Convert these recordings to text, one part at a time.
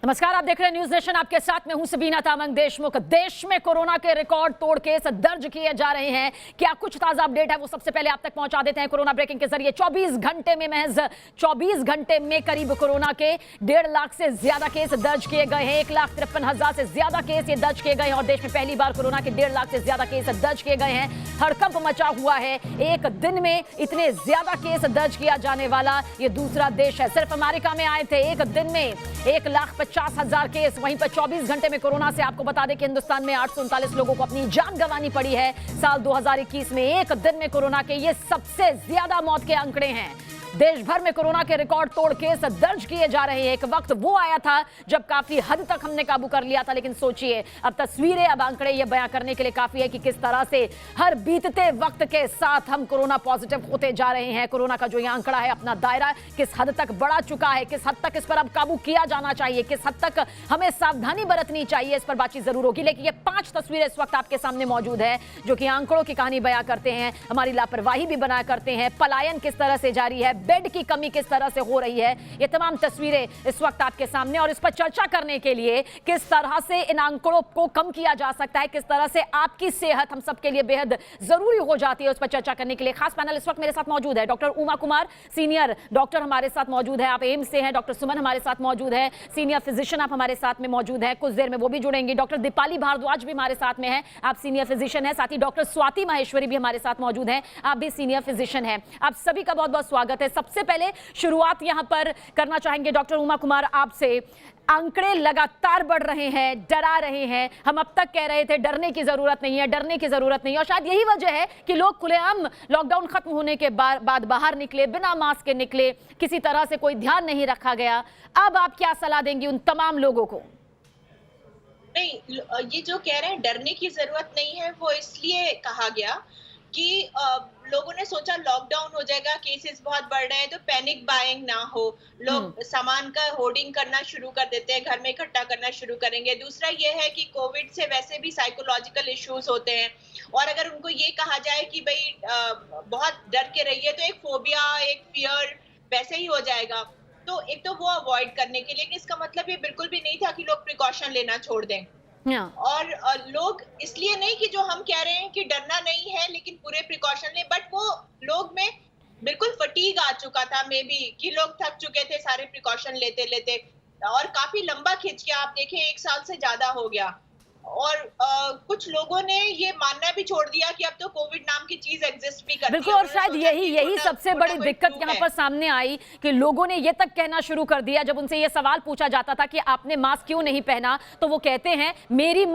नमस्कार, आप देख रहे हैं न्यूज नेशन। आपके साथ में हूं सबीना तामंग देशमुख। देश में कोरोना के रिकॉर्ड तोड़ केस दर्ज किए जा रहे हैं। क्या कुछ ताजा अपडेट है वो सबसे पहले आप तक पहुंचा देते हैं कोरोना ब्रेकिंग के जरिए। 24 घंटे में महज 24 घंटे में करीब कोरोना के 1.5 लाख से ज्यादा केस दर्ज किए गए हैं। 1,53,000 से ज्यादा केस ये दर्ज किए गए हैं और देश में पहली बार कोरोना के 1.5 लाख से ज्यादा केस दर्ज किए गए हैं। हड़कंप मचा हुआ है। एक दिन में इतने ज्यादा केस दर्ज किया जाने वाला ये दूसरा देश है। सिर्फ अमेरिका में आए थे एक दिन में 1,50,000 केस। वहीं पर 24 घंटे में कोरोना से आपको बता दें कि हिंदुस्तान में 839 लोगों को अपनी जान गंवानी पड़ी है। साल 2021 में एक दिन में कोरोना के ये सबसे ज्यादा मौत के आंकड़े हैं। देश भर में कोरोना के रिकॉर्ड तोड़ केस दर्ज किए जा रहे हैं। एक वक्त वो आया था जब काफी हद तक हमने काबू कर लिया था, लेकिन सोचिए अब तस्वीरें, अब आंकड़े ये बयां करने के लिए काफी है कि किस तरह से हर बीतते वक्त के साथ हम कोरोना पॉजिटिव होते जा रहे हैं। कोरोना का जो ये आंकड़ा है, अपना दायरा किस हद तक बढ़ा चुका है, किस हद तक इस पर अब काबू किया जाना चाहिए, किस हद तक हमें सावधानी बरतनी चाहिए, इस पर बातचीत जरूर होगी। लेकिन ये 5 तस्वीरें इस वक्त आपके सामने मौजूद है जो कि आंकड़ों की कहानी बयां करते हैं, हमारी लापरवाही भी बना करते हैं, पलायन किस तरह से जारी है, बेड की कमी किस तरह से हो रही है। ये तमाम तस्वीरें इस वक्त आपके सामने, और इस पर चर्चा करने के लिए किस तरह से इन आंकड़ों को कम किया जा सकता है, किस तरह से आपकी सेहत हम सबके लिए बेहद जरूरी हो जाती है, उस पर चर्चा करने के लिए खास पैनल इस वक्त मेरे साथ मौजूद है। Doctor Uma Kumar, senior doctor हमारे साथ मौजूद है, आप एम्स से हैं। डॉक्टर सुमन हमारे साथ मौजूद है, सीनियर फिजिशियन, आप हमारे साथ में मौजूद है। कुछ देर में वो भी जुड़ेंगी। डॉक्टर दीपाली भारद्वाज भी हमारे साथ में है, आप सीनियर फिजिशियन है। साथ ही डॉक्टर स्वाति माहेश्वरी भी हमारे साथ मौजूद है, आप भी सीनियर फिजिशियन है। आप सभी का बहुत बहुत स्वागत है। सबसे पहले शुरुआत यहां पर करना चाहेंगे डॉक्टर उमा कुमार आपसे। आंकड़े लगातार बढ़ रहे हैं, डरा रहे हैं। हम अब तक कह रहे थे डरने की जरूरत नहीं है, डरने की जरूरत नहीं है, और शायद यही वजह है कि लोग खुलेआम लॉकडाउन खत्म होने के बाद बाहर निकले, बिना मास्क के निकले, किसी तरह से कोई ध्यान नहीं रखा गया। अब आप क्या सलाह देंगी उन तमाम लोगों को? नहीं, ये जो कह रहे हैं डरने की जरूरत नहीं है, वो इसलिए कहा गया कि लोगों ने सोचा लॉकडाउन हो जाएगा, केसेस बहुत बढ़ रहे हैं तो पैनिक बाइंग ना हो, लोग सामान का होर्डिंग करना शुरू कर देते हैं, घर में इकट्ठा करना शुरू करेंगे। दूसरा ये है कि कोविड से वैसे भी साइकोलॉजिकल इश्यूज होते हैं, और अगर उनको ये कहा जाए कि भाई बहुत डर के रहिए, तो एक फोबिया, एक फियर वैसे ही हो जाएगा। तो एक तो वो अवॉइड करने के लिए, इसका मतलब ये बिल्कुल भी नहीं था कि लोग प्रिकॉशन लेना छोड़ दें। और लोग इसलिए नहीं कि जो हम कह रहे हैं कि डरना नहीं है लेकिन पूरे प्रिकॉशन ले, बट वो लोग में बिल्कुल फटीग आ चुका था, मे बी कि लोग थक चुके थे सारे प्रिकॉशन लेते लेते, और काफी लंबा खिंच गया। आप देखें 1 साल से ज्यादा हो गया, और कुछ लोगों ने ये मानना भी छोड़ दिया कि अब तो कोविड नाम की चीज एग्जिस्ट भी करती है। बिल्कुल, और शायद यही सबसे बड़ी दिक्कत यहाँ पर सामने आई कि लोगों ने ये तक कहना शुरू कर दिया, जब उनसे ये सवाल पूछा जाता था कि आपने मास्क क्यों नहीं पहना, तो वो कहते हैं मेरी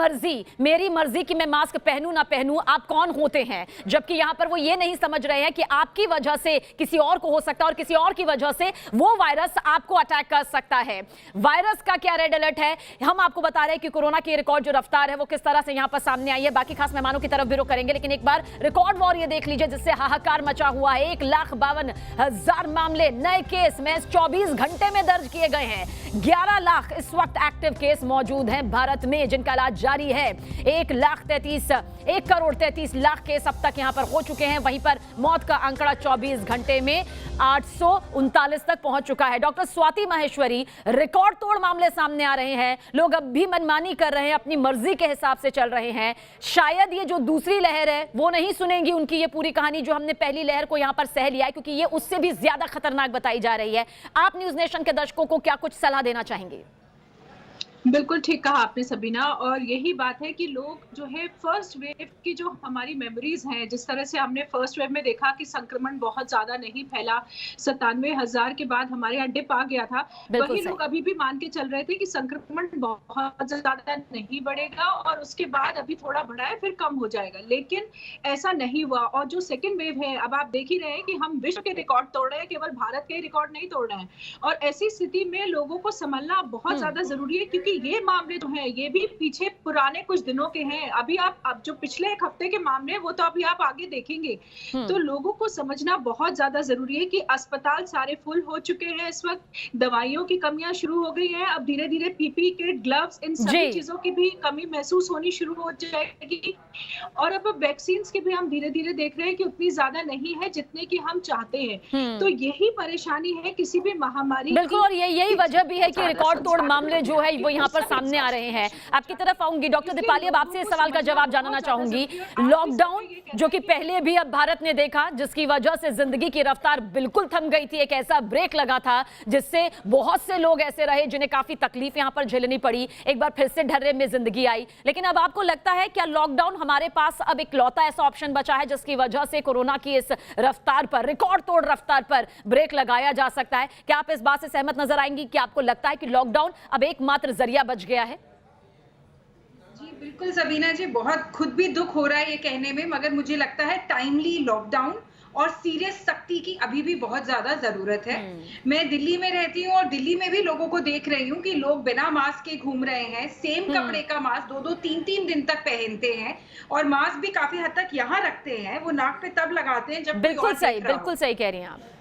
मर्जी कि मैं मास्क पहनूं ना पहनूं, आप कौन होते हैं। जबकि यहाँ पर वो ये नहीं समझ रहे हैं कि आपकी वजह से किसी और को हो सकता है, और किसी और की वजह से वो वायरस आपको अटैक कर सकता है। वायरस का क्या रेड अलर्ट है, हम आपको बता रहे हैं कि कोरोना की रिकॉर्ड जो रफ्तार है वो किस तरह से यहां पर सामने आई है। बाकी खास मेहमानों की तरफ भी रुख करेंगे, लेकिन एक बार रिकॉर्ड वॉर ये देख लीजिए जिससे हाहाकार मचा हुआ है। 1,52,000 मामले नए केस में 24 घंटे में दर्ज किए गए हैं। 11 लाख इस वक्त एक्टिव केस मौजूद हैं भारत में जिनका इलाज जारी है। 1,33,00,000 केस अब तक यहां पर हो चुके हैं। वहीं पर मौत का आंकड़ा 24 घंटे में 839 तक पहुंच चुका है। डॉक्टर स्वाति माहेश्वरी, रिकॉर्ड तोड़ मामले सामने आ रहे हैं, लोग अब भी मनमानी कर रहे हैं, अपनी मर्जी के हिसाब से चल रहे हैं। शायद ये जो दूसरी लहर है वो नहीं सुनेंगी उनकी ये पूरी कहानी जो हमने पहली लहर को यहां पर सह लिया है, क्योंकि ये उससे भी ज्यादा खतरनाक बताई जा रही है। आप न्यूज नेशन के दर्शकों को क्या कुछ सलाह देना चाहेंगे? बिल्कुल ठीक कहा आपने सबीना, और यही बात है कि लोग जो है फर्स्ट वेव की जो हमारी मेमोरीज हैं, जिस तरह से हमने फर्स्ट वेव में देखा कि संक्रमण बहुत ज्यादा नहीं फैला, 97,000 के बाद हमारे यहाँ डिप आ गया था, वही लोग अभी भी मान के चल रहे थे कि संक्रमण बहुत ज्यादा नहीं बढ़ेगा और उसके बाद अभी थोड़ा बढ़ा है फिर कम हो जाएगा, लेकिन ऐसा नहीं हुआ। और जो सेकेंड वेव है, अब आप देख ही रहे हैं कि हम विश्व के रिकॉर्ड तोड़ रहे हैं, केवल भारत के रिकॉर्ड नहीं तोड़ रहे हैं, और ऐसी स्थिति में लोगों को संभलना बहुत ज्यादा जरूरी है, क्योंकि ये मामले जो हैं ये भी पीछे पुराने कुछ दिनों के हैं। अभी आप जो पिछले एक हफ्ते के मामले हैं वो तो अभी आप आगे देखेंगे। तो लोगों को समझना बहुत ज्यादा जरूरी है कि अस्पताल सारे फुल हो चुके हैं इस वक्त, दवाइयों की कमियां शुरू हो गई हैं, अब धीरे धीरे पीपी किट, ग्लव्स, इन सभी चीजों की भी कमी महसूस होनी शुरू हो जाएगी। और अब वैक्सीन की भी हम धीरे धीरे देख रहे हैं कि उतनी ज्यादा नहीं है जितने की हम चाहते हैं। तो यही परेशानी है किसी भी महामारी। बिल्कुल, और यही वजह भी है कि रिकॉर्ड तोड़ मामले जो है वो यहाँ पर सामने आ रहे हैं। आपकी तरफ आऊंगी डॉक्टर दीपाली, अब आपसे इस सवाल का जवाब जानना चाहूंगी। लॉकडाउन जो कि पहले भी अब भारत ने देखा, जिसकी वजह से जिंदगी की रफ्तार बिल्कुल थम गई थी, एक ऐसा ब्रेक लगा था जिससे बहुत से लोग ऐसे रहे जिन्हें काफी तकलीफ यहाँ पर झेलनी पड़ी, एक बार फिर से ढर्रे में जिंदगी आई। लेकिन अब आपको लगता है क्या लॉकडाउन हमारे पास अब इकलौता ऐसा ऑप्शन बचा है जिसकी वजह से कोरोना की इस रफ्तार पर, रिकॉर्ड तोड़ रफ्तार पर ब्रेक लगाया जा सकता है? क्या आप इस बात से सहमत नजर आएंगी कि आपको लगता है कि लॉकडाउन अब एकमात्र जरिया बच गया है? जी बिल्कुल सबीना जी, बहुत खुद भी दुख हो रहा है ये कहने में, मगर मुझे लगता है टाइमली लॉकडाउन और सीरियस सख्ती की अभी भी बहुत ज्यादा जरूरत है। मैं दिल्ली में रहती हूँ और दिल्ली में भी लोगों को देख रही हूँ कि लोग बिना मास्क के घूम रहे हैं, सेम कपड़े का मास्क 2-3 दिन तक पहनते हैं और मास्क भी काफी हद तक यहाँ रखते हैं, वो नाक पे तब लगाते हैं जब बिल्कुल सही कह रही हैं आप।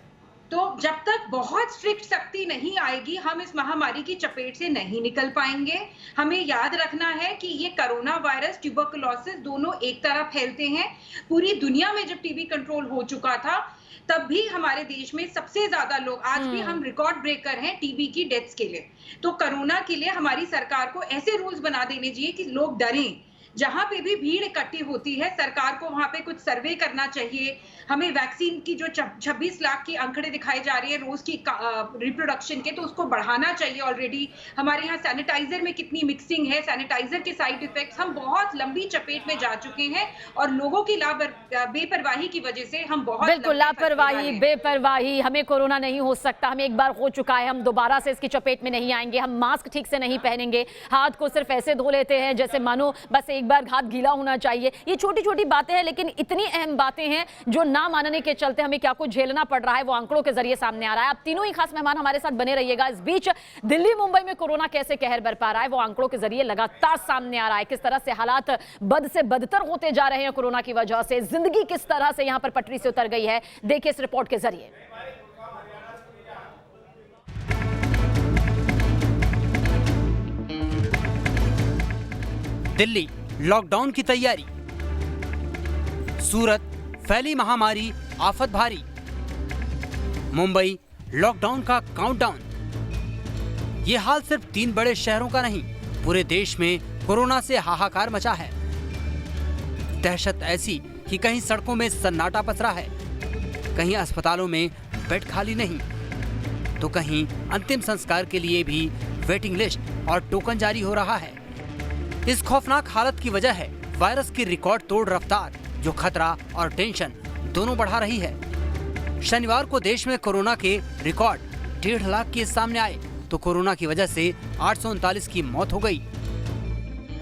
तो जब तक बहुत स्ट्रिक्ट सख्ती नहीं आएगी हम इस महामारी की चपेट से नहीं निकल पाएंगे। हमें याद रखना है कि ये कोरोना वायरस, ट्यूबरकुलोसिस दोनों एक तरह फैलते हैं। पूरी दुनिया में जब टीबी कंट्रोल हो चुका था तब भी हमारे देश में सबसे ज्यादा लोग, आज भी हम रिकॉर्ड ब्रेकर हैं टीबी की डेथ्स के लिए। तो कोरोना के लिए हमारी सरकार को ऐसे रूल्स बना देने चाहिए कि लोग डरें। जहां पे भी भीड़ इकट्ठी होती है सरकार को वहां पे कुछ सर्वे करना चाहिए। हमें वैक्सीन की जो 26 लाख की आंकड़े दिखाई जा रही है रोज की रिप्रोडक्शन के, तो उसको बढ़ाना चाहिए। ऑलरेडी हमारे यहाँ सैनिटाइजर में कितनी मिक्सिंग है, सैनिटाइजर के साइड इफेक्ट्स, हम बहुत लंबी चपेट में जा चुके हैं और लोगों की बेपरवाही की वजह से हम बहुत बिल्कुल लापरवाही, बेपरवाही। हमें कोरोना नहीं हो सकता, हमें एक बार हो चुका है, हम दोबारा से इसकी चपेट में नहीं आएंगे, हम मास्क ठीक से नहीं पहनेंगे, हाथ को सिर्फ ऐसे धो लेते हैं जैसे मानो बस एक बार हाथ गीला होना चाहिए। ये छोटी छोटी बातें हैं लेकिन इतनी अहम बातें हैं जो ना मानने के चलते हमें क्या कुछ झेलना पड़ रहा है वो आंकड़ों के जरिए सामने आ रहा है। आप तीनों ही खास मेहमान हमारे साथ बने रहिएगा। इस बीच दिल्ली मुंबई में कोरोना कैसे कहर बरपा रहा है वो आंकड़ों के जरिए लगातार सामने आ रहा है। किस तरह से हालात बद से बदतर होते जा रहे हैं कोरोना की वजह से, जिंदगी किस तरह से यहां पर पटरी से उतर गई है, देखिए इस रिपोर्ट के जरिए। दिल्ली लॉकडाउन की तैयारी, सूरत फैली महामारी आफत भारी, मुंबई लॉकडाउन का काउंटडाउन। ये हाल सिर्फ 3 बड़े शहरों का नहीं, पूरे देश में कोरोना से हाहाकार मचा है। दहशत ऐसी कि कहीं सड़कों में सन्नाटा पसरा है, कहीं अस्पतालों में बेड खाली नहीं, तो कहीं अंतिम संस्कार के लिए भी वेटिंग लिस्ट और टोकन जारी हो रहा है। इस खौफनाक हालत की वजह है वायरस की रिकॉर्ड तोड़ रफ्तार, जो खतरा और टेंशन दोनों बढ़ा रही है। शनिवार को देश में कोरोना के रिकॉर्ड 1.5 लाख केस सामने आए तो कोरोना की वजह से 839 की मौत हो गई।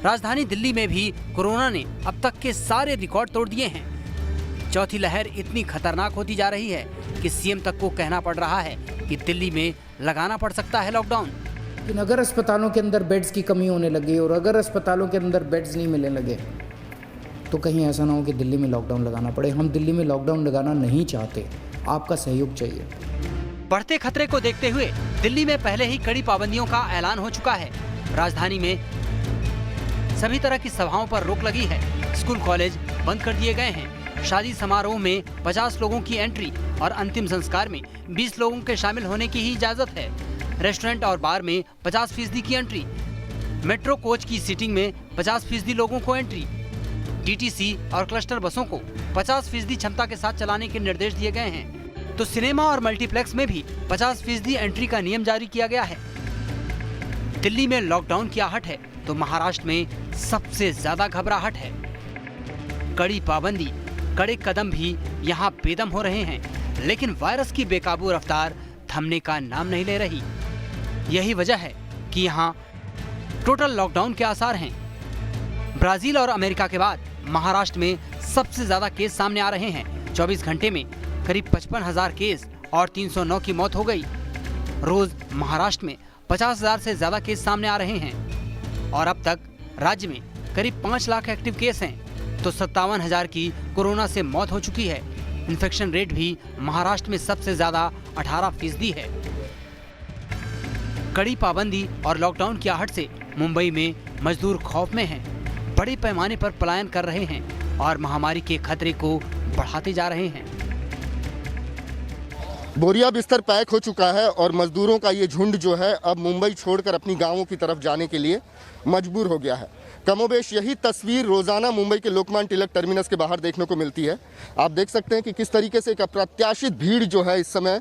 राजधानी दिल्ली में भी कोरोना ने अब तक के सारे रिकॉर्ड तोड़ दिए हैं। चौथी लहर इतनी खतरनाक होती जा रही है कि सीएम तक को कहना पड़ रहा है कि दिल्ली में लगाना पड़ सकता है लॉकडाउन। लेकिन अगर अस्पतालों के अंदर बेड्स की कमी होने लगी और अगर अस्पतालों के अंदर बेड्स नहीं मिलने लगे तो कहीं ऐसा ना हो कि दिल्ली में लॉकडाउन लगाना पड़े। हम दिल्ली में लॉकडाउन लगाना नहीं चाहते, आपका सहयोग चाहिए। बढ़ते खतरे को देखते हुए दिल्ली में पहले ही कड़ी पाबंदियों का ऐलान हो चुका है। राजधानी में सभी तरह की सभाओं पर रोक लगी है, स्कूल कॉलेज बंद कर दिए गए हैं, शादी समारोह में 50 लोगों की एंट्री और अंतिम संस्कार में 20 लोगों के शामिल होने की ही इजाजत है। रेस्टोरेंट और बार में 50% की एंट्री, मेट्रो कोच की सीटिंग में 50% लोगों को एंट्री, डीटीसी और क्लस्टर बसों को 50% क्षमता के साथ चलाने के निर्देश दिए गए हैं। तो सिनेमा और मल्टीप्लेक्स में भी 50% एंट्री का नियम जारी किया गया है। दिल्ली में लॉकडाउन की आहट है तो महाराष्ट्र में सबसे ज्यादा घबराहट है। कड़ी पाबंदी, कड़े कदम भी यहाँ बेदम हो रहे हैं, लेकिन वायरस की बेकाबू रफ्तार थमने का नाम नहीं ले रही। यही वजह है कि यहाँ टोटल लॉकडाउन के आसार हैं। ब्राजील और अमेरिका के बाद महाराष्ट्र में सबसे ज्यादा केस सामने आ रहे हैं। 24 घंटे में करीब 55,000 केस और 309 की मौत हो गई। रोज महाराष्ट्र में 50,000 से ज्यादा केस सामने आ रहे हैं। और अब तक राज्य में करीब 5 लाख एक्टिव केस हैं, तो 57,000 की कोरोना से मौत हो चुकी है। इन्फेक्शन रेट भी महाराष्ट्र में सबसे ज्यादा 18% है। कड़ी पाबंदी और लॉकडाउन की आहट से मुंबई में मजदूर खौफ में हैं, बड़े पैमाने पर पलायन कर रहे हैं और महामारी के खतरे को बढ़ाते जा रहे हैं। बोरिया बिस्तर पैक हो चुका है और मजदूरों का ये झुंड जो है अब मुंबई छोड़कर अपनी गांवों की तरफ जाने के लिए मजबूर हो गया है। कमोबेश यही तस्वीर रोजाना मुंबई के लोकमान्य तिलक टर्मिनस के बाहर देखने को मिलती है। आप देख सकते हैं कि किस तरीके से एक अप्रत्याशित भीड़ जो है इस समय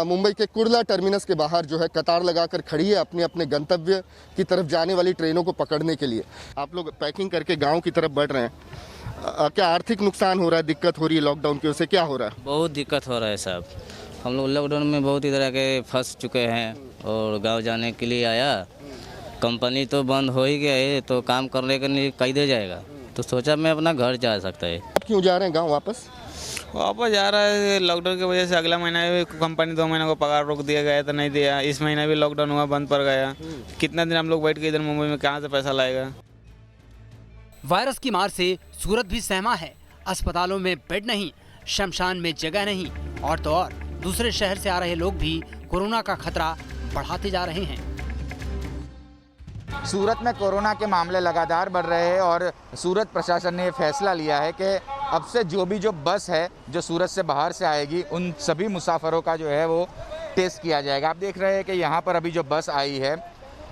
मुंबई के कुर्ला टर्मिनस के बाहर जो है कतार लगाकर खड़ी है अपने अपने गंतव्य की तरफ जाने वाली ट्रेनों को पकड़ने के लिए। आप लोग पैकिंग करके गाँव की तरफ बढ़ रहे हैं, क्या आर्थिक नुकसान हो रहा है, दिक्कत हो रही है लॉकडाउन की वजह से, क्या हो रहा है? बहुत दिक्कत हो रहा है साहब। हम लोग लॉकडाउन में बहुत ही तरह के फंस चुके हैं और गांव जाने के लिए आया, कंपनी तो बंद हो ही गया है तो काम करने के लिए कैसे जाएगा, तो सोचा मैं अपना घर जा सकता है। आप क्यों जा रहे हैं गांव वापस? वापस जा रहा है लॉकडाउन की वजह से। अगला महीना भी कंपनी 2 महीने को पगार रोक दिया गया तो नहीं दिया, इस महीना भी लॉकडाउन हुआ, बंद पड़ गया। कितना दिन हम लोग बैठ के इधर मुंबई में कहाँ से पैसा लाएगा। वायरस की मार से सूरत भी सहमा है। अस्पतालों में बेड नहीं, शमशान में जगह नहीं, और तो और दूसरे शहर से आ रहे लोग भी कोरोना का खतरा बढ़ाते जा रहे हैं। सूरत में कोरोना के मामले लगातार बढ़ रहे हैं और सूरत प्रशासन ने फैसला लिया है कि अब से जो बस है जो सूरत से बाहर से आएगी उन सभी मुसाफिरों का जो है वो टेस्ट किया जाएगा। आप देख रहे हैं कि यहाँ पर अभी जो बस आई है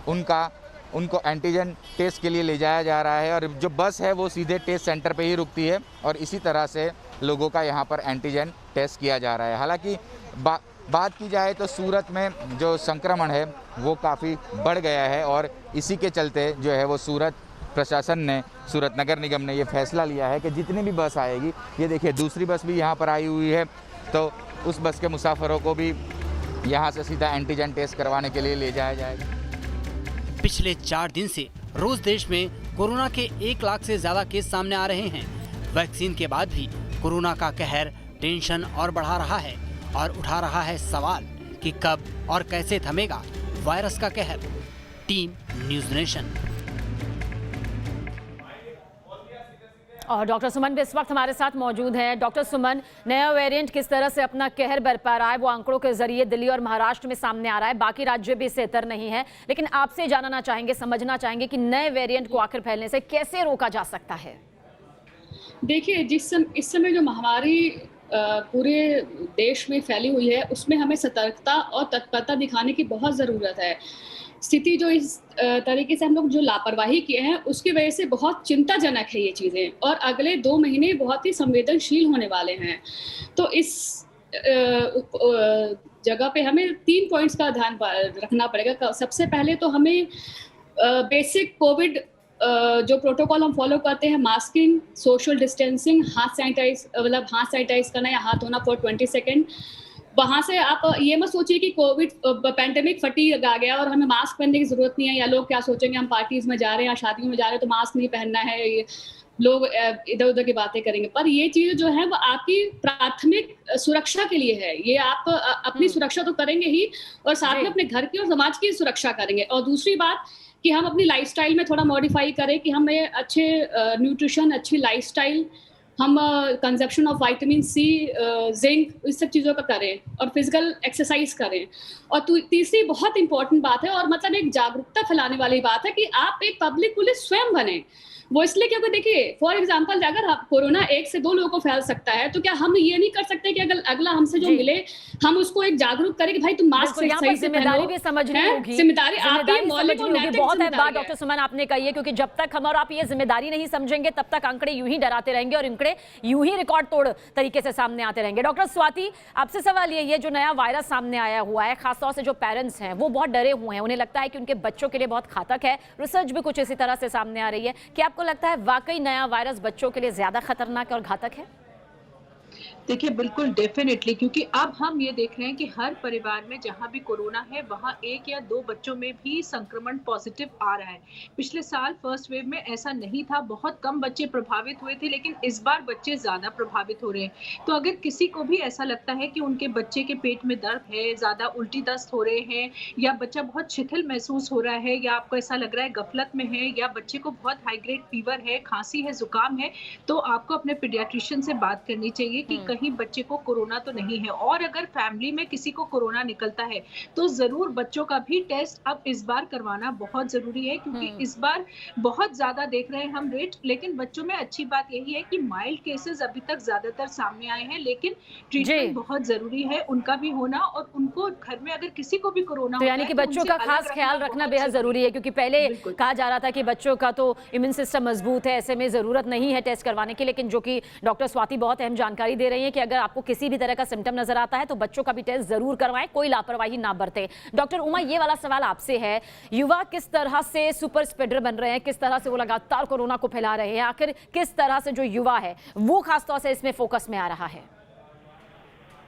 उनको एंटीजन टेस्ट के लिए ले जाया जा रहा है और जो बस है वो सीधे टेस्ट सेंटर पे ही रुकती है और इसी तरह से लोगों का यहाँ पर एंटीजन टेस्ट किया जा रहा है। हालांकि बात की जाए तो सूरत में जो संक्रमण है वो काफ़ी बढ़ गया है और इसी के चलते जो है वो सूरत प्रशासन ने, सूरत नगर निगम ने ये फैसला लिया है कि जितनी भी बस आएगी, ये देखिए दूसरी बस भी यहाँ पर आई हुई है, तो उस बस के मुसाफिरों को भी यहाँ से सीधा एंटीजन टेस्ट करवाने के लिए ले जाया जाएगा। पिछले 4 दिन से रोज देश में कोरोना के 1 लाख से ज्यादा केस सामने आ रहे हैं। वैक्सीन के बाद भी कोरोना का कहर टेंशन और बढ़ा रहा है और उठा रहा है सवाल कि कब और कैसे थमेगा वायरस का कहर। Team news nation. और डॉक्टर सुमन भी इस वक्त हमारे साथ मौजूद हैं। डॉक्टर सुमन, नया वेरिएंट किस तरह से अपना कहर बरपा रहा है वो आंकड़ों के जरिए दिल्ली और महाराष्ट्र में सामने आ रहा है, बाकी राज्य भी इससे इतर नहीं है, लेकिन आपसे जानना चाहेंगे, समझना चाहेंगे कि नए वेरिएंट को आखिर फैलने से कैसे रोका जा सकता है। देखिए, इस समय जो महामारी पूरे देश में फैली हुई है उसमें हमें सतर्कता और तत्परता दिखाने की बहुत ज़रूरत है। स्थिति जो इस तरीके से हम लोग जो लापरवाही किए हैं उसकी वजह से बहुत चिंताजनक है ये चीज़ें, और अगले 2 महीने बहुत ही संवेदनशील होने वाले हैं। तो इस जगह पे हमें 3 पॉइंट्स का ध्यान रखना पड़ेगा। सबसे पहले तो हमें बेसिक कोविड जो प्रोटोकॉल हम फॉलो करते हैं, मास्किंग, सोशल डिस्टेंसिंग, हाथ सैनिटाइज करना या हाथ धोना फॉर 20 सेकेंड। वहाँ से आप ये मत सोचिए कि कोविड पैंडेमिक फटीग आ गया और हमें मास्क पहनने की जरूरत नहीं है, या लोग क्या सोचेंगे हम पार्टीज में जा रहे हैं या शादियों में जा रहे हैं तो मास्क नहीं पहनना है, ये लोग इधर उधर की बातें करेंगे। पर ये चीज़ जो है वो आपकी प्राथमिक सुरक्षा के लिए है। ये आप अपनी सुरक्षा तो करेंगे ही और साथ में अपने घर की और समाज की सुरक्षा करेंगे। और दूसरी बात कि हम अपनी लाइफस्टाइल में थोड़ा मॉडिफाई करें कि हमें अच्छे न्यूट्रिशन, अच्छी लाइफस्टाइल, हम consumption of vitamin C, zinc, इस सब चीज़ों का करें और फिजिकल एक्सरसाइज करें। और तीसरी बहुत इंपॉर्टेंट बात है और मतलब एक जागरूकता फैलाने वाली बात है कि आप एक पब्लिक पुलिस स्वयं बने। वो इसलिए क्योंकि देखिए, फॉर एग्जांपल अगर कोरोना 1 से 2 लोगों को फैल सकता है तो क्या हम ये नहीं कर सकते कि अगर अगला हमसे जो मिले हम उसको एक जागरूक करें कि भाई तुम मास्क सही से जिम्मेदारी भी समझनी होगी। जिम्मेदारी आपकी मौलिक और नैतिक बहुत है बात डॉक्टर सुमन आपने कही है, क्योंकि जब तक हम और आप ये जिम्मेदारी नहीं समझेंगे तब तक आंकड़े यूं ही डराते रहेंगे और आंकड़े यूं ही रिकॉर्ड तोड़ तरीके से सामने आते रहेंगे। डॉक्टर स्वाति, आपसे सवाल ये जो नया वायरस सामने आया हुआ है, खासतौर से जो पेरेंट्स हैं वो बहुत डरे हुए हैं, उन्हें लगता है कि उनके बच्चों के लिए बहुत घातक है। रिसर्च भी कुछ इसी तरह से सामने आ रही है। क्या आपको लगता है वाकई नया वायरस बच्चों के लिए ज्यादा खतरनाक और घातक है? देखिए बिल्कुल डेफिनेटली, क्योंकि अब हम ये देख रहे हैं कि हर परिवार में जहाँ भी कोरोना है वहाँ 1 या 2 बच्चों में भी संक्रमण पॉजिटिव आ रहा है। पिछले साल फर्स्ट वेव में ऐसा नहीं था, बहुत कम बच्चे प्रभावित हुए थे, लेकिन इस बार बच्चे ज़्यादा प्रभावित हो रहे हैं। तो अगर किसी को भी ऐसा लगता है कि उनके बच्चे के पेट में दर्द है, ज़्यादा उल्टी दस्त हो रहे हैं, या बच्चा बहुत शिथिल महसूस हो रहा है, या आपको ऐसा लग रहा है गफलत में है, या बच्चे को बहुत हाई ग्रेड फीवर है, खांसी है, जुकाम है, तो आपको अपने पीडियाट्रिशियन से बात करनी चाहिए कि कहीं बच्चे को कोरोना तो नहीं है। और अगर फैमिली में किसी को कोरोना निकलता है तो जरूर बच्चों का भी टेस्ट अब इस बार करवाना बहुत जरूरी है, क्योंकि इस बार बहुत ज्यादा देख रहे हैं हम रेट। लेकिन बच्चों में अच्छी बात यही है कि माइल्ड केसेस अभी तक ज्यादातर सामने आए हैं, लेकिन ट्रीटमेंट बहुत जरूरी है उनका भी होना, और उनको घर में अगर किसी को भी कोरोना तो यानी कि बच्चों का खास ख्याल रखना बेहद जरूरी है, क्योंकि पहले कहा जा रहा था कि बच्चों का तो इम्यून सिस्टम मजबूत है, ऐसे में जरूरत नहीं है टेस्ट करवाने की। लेकिन जो कि डॉक्टर स्वाति बहुत अहम जानकारी दे रही है कि अगर आपको किसी भी तरह का सिम्टम नजर आता है तो बच्चों का भी टेस्ट जरूर करवाएं, कोई लापरवाही ना बरते। डॉक्टर उमा, ये वाला सवाल आपसे है, युवा किस तरह से सुपर स्प्रेडर बन रहे हैं, किस तरह से वो लगातार कोरोना को फैला रहे हैं, आखिर किस तरह से जो युवा है वो खासतौर से इसमें फोकस में आ रहा है?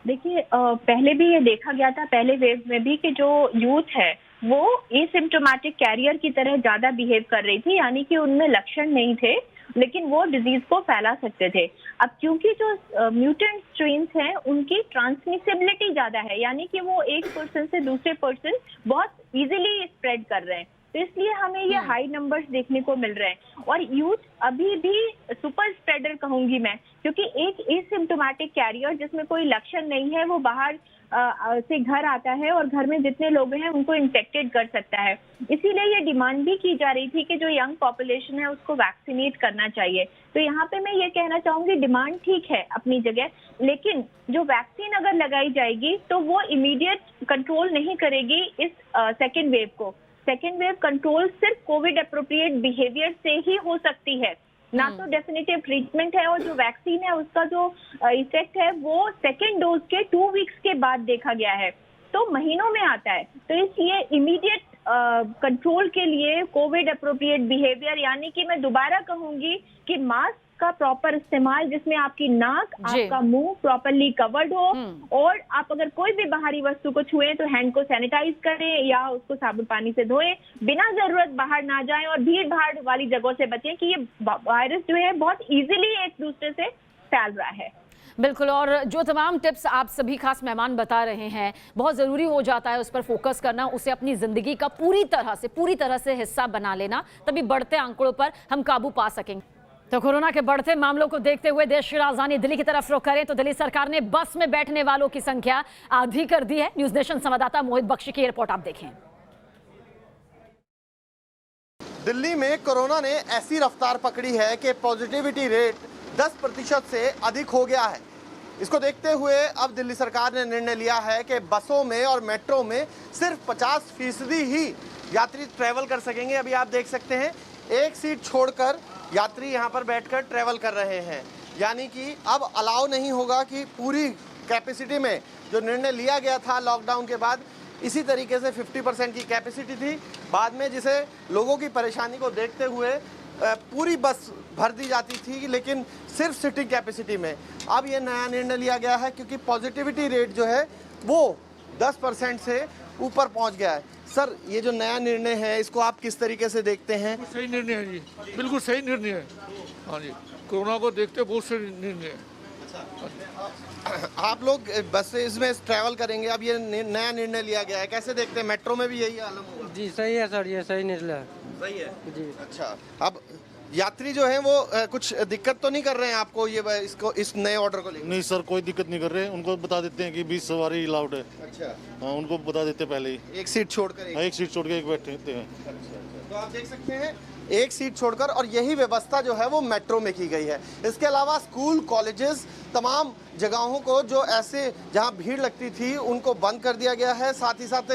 देखिए पहले भी ये देखा गया था, पहले वेव में भी, कि जो यूथ है वो एसिम्प्टोमेटिक कैरियर की तरह ज्यादा बिहेव कर रही थी, यानी कि उनमें लक्षण नहीं थे लेकिन वो डिजीज को फैला सकते थे। अब क्योंकि जो म्यूटेंट स्ट्रेन्स हैं उनकी ट्रांसमिसिबिलिटी ज्यादा है, यानी कि वो एक पर्सन से दूसरे पर्सन बहुत इजीली स्प्रेड कर रहे हैं, तो इसलिए हमें ये हाई नंबर्स देखने को मिल रहे हैं। और यूथ अभी भी सुपर स्प्रेडर कहूंगी मैं, क्योंकि एक एसिम्प्टोमेटिक कैरियर जिसमें कोई लक्षण नहीं है वो बाहर से घर आता है और घर में जितने लोग हैं उनको इन्फेक्टेड कर सकता है। इसीलिए ये डिमांड भी की जा रही थी कि जो यंग पॉपुलेशन है उसको वैक्सीनेट करना चाहिए। तो यहाँ पे मैं ये कहना चाहूंगी, डिमांड ठीक है अपनी जगह, लेकिन जो वैक्सीन अगर लगाई जाएगी तो वो इमीडिएट कंट्रोल नहीं करेगी इस सेकेंड वेव को। सेकेंड वेव कंट्रोल सिर्फ कोविड अप्रोप्रिएट बिहेवियर से ही हो सकती है, ना तो डेफिनेटिव ट्रीटमेंट है। और जो वैक्सीन है उसका जो इफेक्ट है वो सेकेंड डोज के 2 वीक्स के बाद देखा गया है, तो महीनों में आता है। तो इसलिए इमीडिएट कंट्रोल के लिए कोविड अप्रोप्रिएट बिहेवियर, यानी कि मैं दोबारा कहूंगी कि मास्क का प्रॉपर इस्तेमाल, जिसमें आपकी नाक, आपका मुंह प्रॉपरली कवर्ड हो, और आप अगर कोई भी बाहरी वस्तु को छुएं तो हैंड को सैनिटाइज करें या उसको साबुन पानी से धोएं, बिना जरूरत बाहर ना जाएं, और भीड़ भाड़ वाली जगहों से बचें कि ये वायरस जो है बहुत इजीली एक दूसरे से फैल रहा है। बिल्कुल, और जो तमाम टिप्स आप सभी खास मेहमान बता रहे हैं, बहुत ज़रूरी हो जाता है उस पर फोकस करना, उसे अपनी ज़िंदगी का पूरी तरह से हिस्सा बना लेना, तभी बढ़ते आंकड़ों पर हम काबू पा सकेंगे। तो कोरोना के बढ़ते मामलों को देखते हुए देश की राजधानी दिल्ली की तरफ रुख करें तो दिल्ली सरकार ने बस में बैठने वालों की संख्या आधी कर दी है। न्यूज़ नेशन संवाददाता मोहित बख्शी की रिपोर्ट आप देखें। दिल्ली में कोरोना ने ऐसी रफ्तार पकड़ी है कि पॉजिटिविटी रेट 10% से अधिक हो गया है। इसको देखते हुए अब दिल्ली सरकार ने निर्णय लिया है कि बसों में और मेट्रो में सिर्फ 50% ही यात्री ट्रैवल कर सकेंगे। अभी आप देख सकते हैं, एक सीट छोड़कर यात्री यहां पर बैठकर ट्रैवल कर रहे हैं, यानी कि अब अलाउ नहीं होगा कि पूरी कैपेसिटी में, जो निर्णय लिया गया था लॉकडाउन के बाद, इसी तरीके से 50% की कैपेसिटी थी, बाद में जिसे लोगों की परेशानी को देखते हुए पूरी बस भर दी जाती थी, लेकिन सिर्फ सिटिंग कैपेसिटी में। अब ये नया निर्णय लिया गया है क्योंकि पॉजिटिविटी रेट जो है वो 10% से ऊपर पहुंच गया है। सर, ये जो नया निर्णय है इसको आप किस तरीके से देखते हैं? सही निर्णय है जी, बिल्कुल सही निर्णय है। हाँ जी, कोरोना को देखते बहुत सही निर्णय है। आप लोग बसेस में ट्रैवल करेंगे, अब ये नया निर्णय लिया गया है, कैसे देखते हैं? मेट्रो में भी यही हालत होगा? जी सही है सर, ये सही निर्णय है। सही है जी। अच्छा, अब यात्री जो हैं वो कुछ दिक्कत तो नहीं कर रहे हैं आपको ये इस नए ऑर्डर को लेकर? नहीं सर, कोई दिक्कत नहीं कर रहे हैं। उनको बता देते हैं कि 20 सवारी अलाउड है। अच्छा, हाँ, उनको बता देते पहले ही। एक सीट छोड़कर एक सीट छोड़ के एक बैठते हैं। अच्छा, तो आप देख सकते हैं एक सीट छोड़कर, और यही व्यवस्था जो है वो मेट्रो में की गई है। इसके अलावा स्कूल, कॉलेजेस, तमाम जगहों को जो ऐसे जहां भीड़ लगती थी उनको बंद कर दिया गया है। साथ ही साथ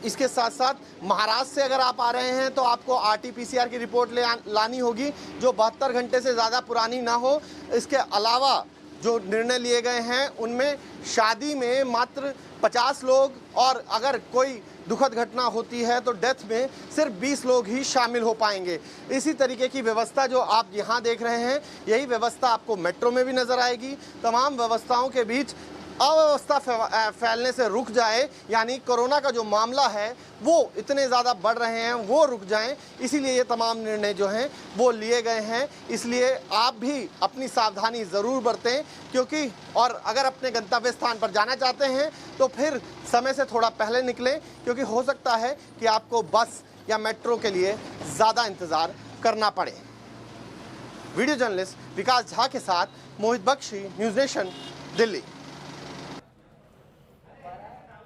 इसके साथ साथ महाराष्ट्र से अगर आप आ रहे हैं तो आपको RT-PCR की रिपोर्ट लानी होगी जो 72 घंटे से ज़्यादा पुरानी ना हो। इसके अलावा जो निर्णय लिए गए हैं उनमें शादी में मात्र 50 लोग, और अगर कोई दुखद घटना होती है तो डेथ में सिर्फ 20 लोग ही शामिल हो पाएंगे। इसी तरीके की व्यवस्था जो आप यहाँ देख रहे हैं, यही व्यवस्था आपको मेट्रो में भी नजर आएगी। तमाम व्यवस्थाओं के बीच अव्यवस्था फैलने से रुक जाए, यानी कोरोना का जो मामला है वो इतने ज़्यादा बढ़ रहे हैं वो रुक जाएं, इसीलिए ये तमाम निर्णय जो हैं वो लिए गए हैं। इसलिए आप भी अपनी सावधानी ज़रूर बरतें, क्योंकि और अगर अपने गंतव्य स्थान पर जाना चाहते हैं तो फिर समय से थोड़ा पहले निकलें, क्योंकि हो सकता है कि आपको बस या मेट्रो के लिए ज़्यादा इंतज़ार करना पड़े। वीडियो जर्नलिस्ट विकास झा के साथ मोहित बख्शी, न्यूज़ नेशन, दिल्ली।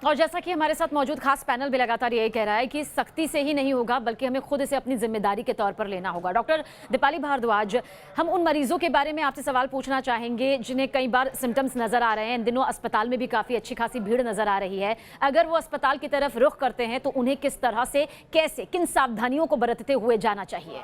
और जैसा कि हमारे साथ मौजूद खास पैनल भी लगातार यही कह रहा है कि सख्ती से ही नहीं होगा, बल्कि हमें खुद इसे अपनी जिम्मेदारी के तौर पर लेना होगा। डॉक्टर दीपाली भारद्वाज, हम उन मरीजों के बारे में आपसे सवाल पूछना चाहेंगे जिन्हें कई बार सिम्टम्स नजर आ रहे हैं। इन दिनों अस्पताल में भी काफ़ी अच्छी खासी भीड़ नजर आ रही है। अगर वो अस्पताल की तरफ रुख करते हैं तो उन्हें किस तरह से, कैसे, किन सावधानियों को बरतते हुए जाना चाहिए?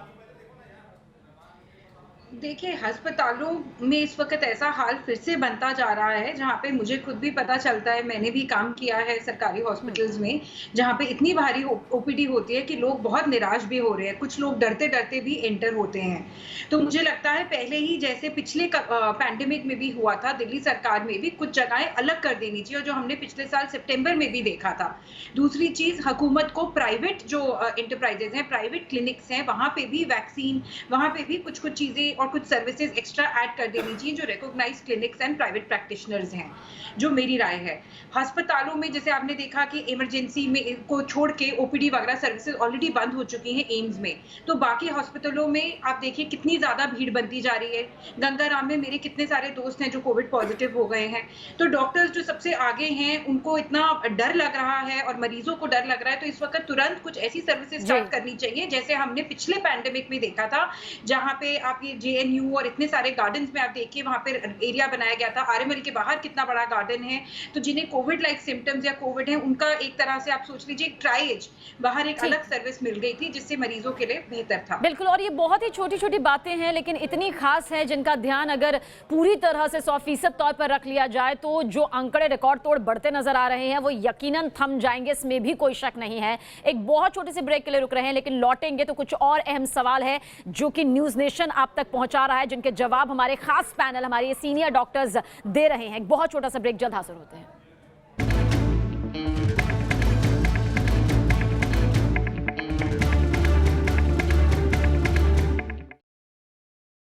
देखिए, अस्पतालों में इस वक्त ऐसा हाल फिर से बनता जा रहा है जहाँ पे मुझे खुद भी पता चलता है, मैंने भी काम किया है सरकारी हॉस्पिटल्स में, जहाँ पे इतनी भारी ओपीडी होती है कि लोग बहुत निराश भी हो रहे हैं। कुछ लोग डरते डरते भी एंटर होते हैं। तो मुझे लगता है पहले ही जैसे पिछले पैंडेमिक में भी हुआ था, दिल्ली सरकार में भी कुछ जगहें अलग कर देनी चाहिए, और जो हमने पिछले साल सितंबर में भी देखा था। दूसरी चीज, हुकूमत को प्राइवेट जो एंटरप्राइजेज हैं, प्राइवेट क्लिनिक्स हैं, वहाँ पे भी वैक्सीन, वहाँ पे भी कुछ कुछ चीजें और कुछ सर्विसेज एक्स्ट्रा ऐड कर देनी चाहिए, जो recognised clinics and private practitioners हैं, जो मेरी राय है। अस्पतालों में जैसे आपने देखा कि इमरजेंसी में को छोड़ के ओपीडी वगैरह सर्विसेज ऑलरेडी बंद हो चुकी हैं एम्स में, तो बाकी हॉस्पिटलों में आप देखिए कितनी ज्यादा भीड़ बनती जा रही है। गंगाराम में मेरे कितने सारे दोस्त हैं जो कोविड पॉजिटिव हो गए हैं। तो डॉक्टर्स जो सबसे आगे हैं उनको इतना डर लग रहा है और मरीजों को डर लग रहा है, तो इस वक्त तुरंत कुछ ऐसी सर्विसेज स्टार्ट करनी चाहिए जैसे हमने पिछले पैंडेमिक में देखा था, जहां पे आप ये JNU और इतने सारे गार्डन्स में आप देखिए, वहां पे एरिया बनाया गया था। RML के बाहर कितना बड़ा गार्डन है। तो जिन्हें कोविड लाइक सिम्टम्स या कोविड है, उनका एक तरह से आप सोच लीजिए एक ट्राइएज, बाहर एक अलग सर्विस मिल गई थी, जिससे मरीजों के लिए बेहतर था। बिल्कुल, और ये बहुत ही छोटी छोटी बातें हैं लेकिन इतनी खास है जिनका ध्यान अगर पूरी तरह से 100% तौर पर रख लिया जाए तो जो आंकड़े रिकॉर्ड तोड़ बढ़ते नजर आ रहे हैं वो यकीनन थम जाएंगे, इसमें भी कोई शक नहीं है। एक बहुत छोटे से ब्रेक के लिए रुक रहे हैं, लेकिन लौटेंगे तो कुछ और अहम सवाल है जो कि न्यूज़ नेशन आप तक पहुंचा रहा है, जिनके जवाब हमारे खास पैनल, हमारे सीनियर डॉक्टर्स दे रहे हैं। एक बहुत छोटा सा ब्रेक, जल्द हाजिर होते हैं।